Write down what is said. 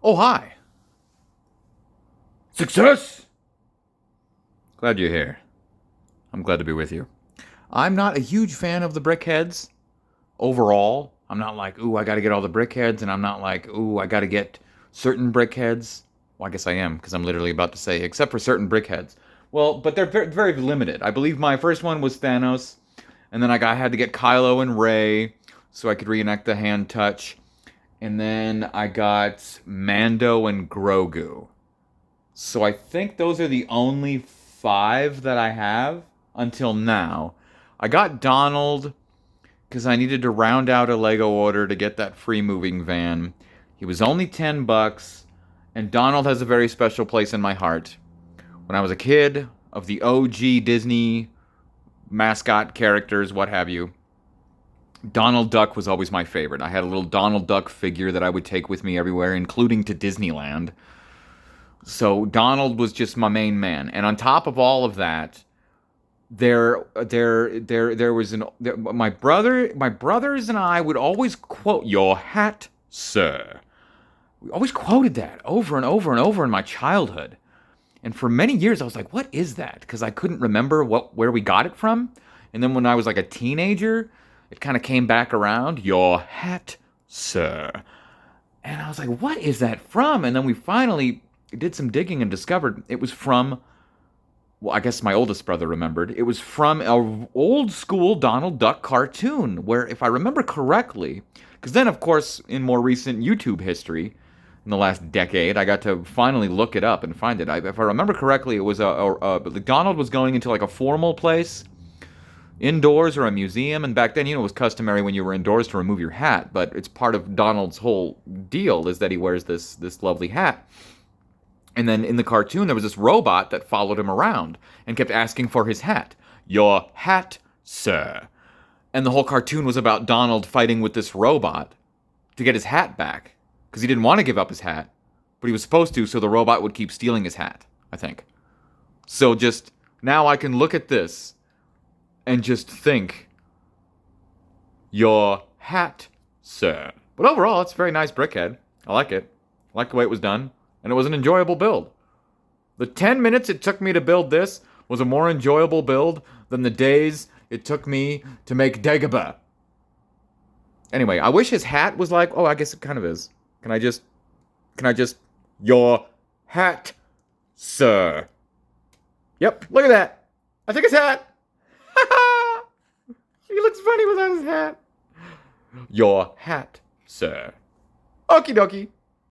Oh, hi. Success! Glad you're here. I'm glad to be with you. I'm not a huge fan of the brickheads overall. I'm not like, ooh, I gotta get all the brickheads, and I'm not like, ooh, I gotta get certain brickheads. Well, I guess I am, because I'm literally about to say, except for certain brickheads. Well, but they're very, very limited. I believe my first one was Thanos, and then I had to get Kylo and Rey so I could reenact the hand touch. And then I got Mando and Grogu. So I think those are the only five that I have until now. I got Donald because I needed to round out a Lego order to get that free moving van. He was only $10, and Donald has a very special place in my heart. When I was a kid, of the OG Disney mascot characters, what have you, Donald Duck was always my favorite. I had a little Donald Duck figure that I would take with me everywhere, including to Disneyland. So Donald was just my main man. And on top of all of that, there was my brothers and I would always quote "Your hat, sir." We always quoted that over and over and over in my childhood. And for many years I was like, "What is that?" Because I couldn't remember where we got it from. And then when I was like a teenager, it kind of came back around. "Your hat, sir." And I was like, "What is that from?" And then we finally did some digging and discovered it was from, well, I guess my oldest brother remembered. It was from an old school Donald Duck cartoon, where, if I remember correctly, because then, of course, in more recent YouTube history, in the last decade, I got to finally look it up and find it. If I remember correctly, it was Donald was going into like a formal place, indoors or a museum, and back then, it was customary when you were indoors to remove your hat. But it's part of Donald's whole deal is that he wears this lovely hat. And then in the cartoon, there was this robot that followed him around and kept asking for his hat. "Your hat, sir." And the whole cartoon was about Donald fighting with this robot to get his hat back. Because he didn't want to give up his hat, but he was supposed to, so the robot would keep stealing his hat, I think. So just, now I can look at this and just think, "Your hat, sir." But overall, it's a very nice brickhead. I like it. I like the way it was done. And it was an enjoyable build. The 10 minutes it took me to build this was a more enjoyable build than the days it took me to make Dagobah. Anyway, I wish his hat was like, oh, I guess it kind of is. Can I just, "Your hat, sir." Yep, look at that. I took his hat. He looks funny without his hat. "Your hat, sir." Okie dokie.